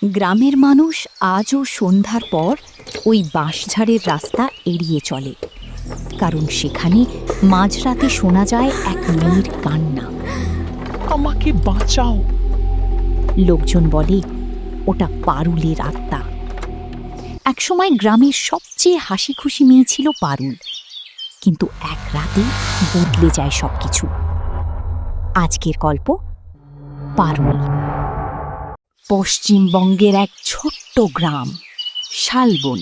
গ্রামের মানুষ আজও সন্ধ্যার পর ওই বাঁশঝাড়ের রাস্তা এড়িয়ে চলে, কারণ সেখানে মাঝরাতে শোনা যায় এক মেয়ের কান্না। আমাকে বাঁচাও। লোকজন বলে ওটা পারুলের আত্মা। একসময় গ্রামের সবচেয়ে হাসি খুশি মেয়ে ছিল পারুল, কিন্তু এক রাতে বদলে যায় সবকিছু। আজকের গল্প পারুল। পশ্চিমবঙ্গের এক ছোট্ট গ্রাম শালবন।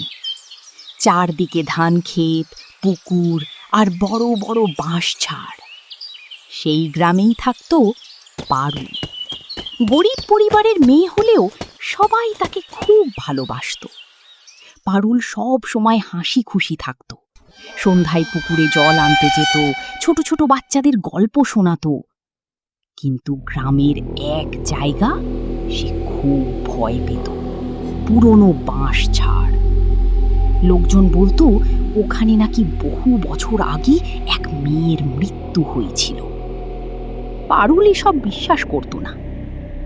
চারদিকে ধান ক্ষেত, পুকুর আর বড় বড় বাঁশঝাড়। সেই গ্রামেই থাকতো পারুল। গরিব পরিবারের মেয়ে হলেও সবাই তাকে খুব ভালোবাসত। পারুল সব সময় হাসি খুশি থাকত। সন্ধ্যায় পুকুরে জল আনতে যেত, ছোট ছোট বাচ্চাদের গল্প শোনাতো। কিন্তু গ্রামের এক জায়গা সে খুব ভয় পেত, পুরনো বাঁশঝাড়। লোকজন বলতো ওখানে নাকি বহু বছর আগে এক মেয়ের মৃত্যু হয়েছিল। পারুল এসব বিশ্বাস করত না,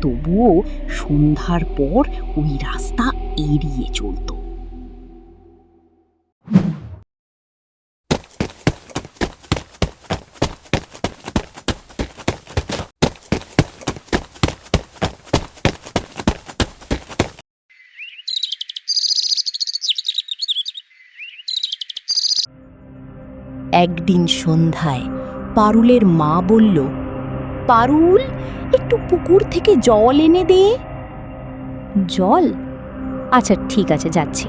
তবুও সন্ধ্যার পর ওই রাস্তা এড়িয়ে চলত। একদিন সন্ধ্যায় পারুলের মা বলল, পারুল, একটু পুকুর থেকে জল এনে দে। জল? আচ্ছা ঠিক আছে, যাচ্ছি।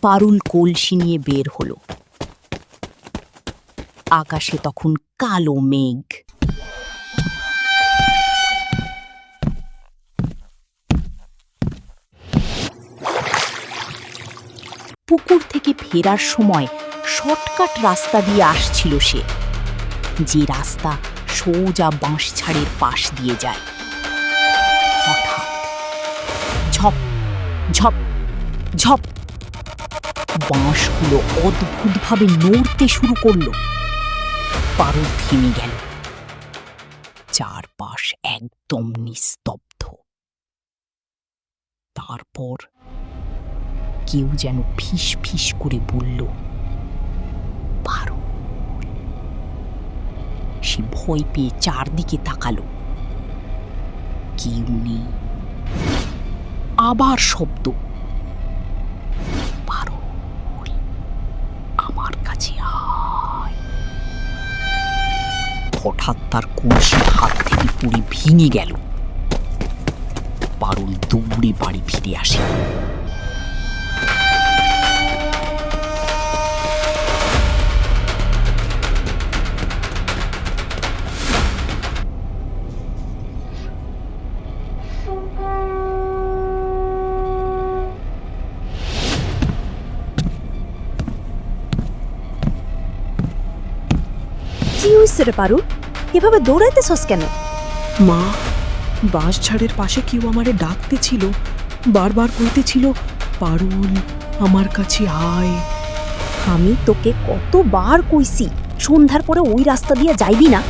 পারুল কলসি নিয়ে বের হলো। আকাশে তখন কালো মেঘ। পুকুর থেকে ফেরার সময় শর্টকাট রাস্তা দিয়ে আসছিল সে, যে রাস্তা সোজা বাঁশঝাড়ের পাশ দিয়ে যায়। হঠাৎ ঝপ ঝপ ঝপ বাঁশগুলো অদ্ভুতভাবে নড়তে শুরু করলো। পারুল থেমে গেল। চারপাশ একদম নিস্তব্ধ। তারপর কেউ যেন ফিস ফিস করে বলল, পারুল। সে ভয় পেয়ে চারদিকে তাকালো। কেউ নেই। আবার শব্দ, পারুল, আমার কাছে আয়। হঠাৎ তার কলসি হাত থেকে পড়ে ভেঙে গেল। পারুল দৌড়ে বাড়ি ফিরে আসে। কি হয়েছে রে পারুল? এভাবে দৌড়াইতেছস কেন? মা, বাঁশঝাড়ের পাশে কেউ আমারে ডাকতেছিল, বারবার কইতেছিল, পারুল, আমার কাছে আয়। আমি তোকে কতবার কইছি সন্ধ্যার পরে ওই রাস্তা দিয়ে যাইবি না।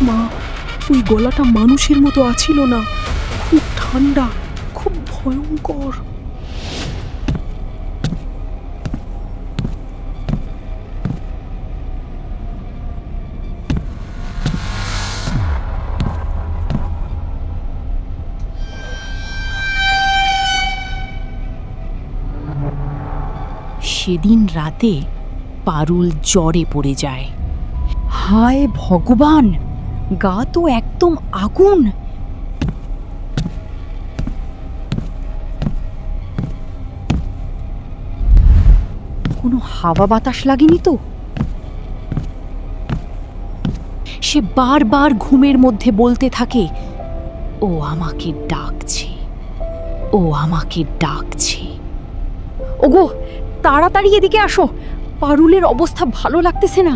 মা, ওই গলাটা মানুষের মতো আছিল না, খুব ঠান্ডা, খুব ভয়ঙ্কর। সেদিন রাতে পারুল জ্বরে পড়ে যায়। হায় ভগবান, গা তো একদম আগুন। কোনো হাওয়া বাতাস লাগেনি তো? সে বারবার ঘুমের মধ্যে বলতে থাকে, ও আমাকে ডাকছে, ও আমাকে ডাকছে। ওগো, তাড়াতাড়ি এদিকে আসো, পারুলের অবস্থা ভালো লাগতেছে না।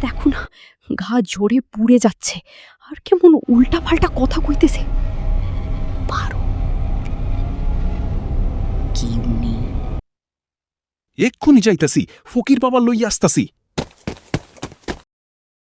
দেখো না, ঘা জোরে পুড়ে যাচ্ছে, আর কেমন উল্টা পাল্টা কথা কইতেছে। পারুল, কেউ নেই। এক্ষুনি যাইতাছি, ফকির বাবা লই আসতাছি।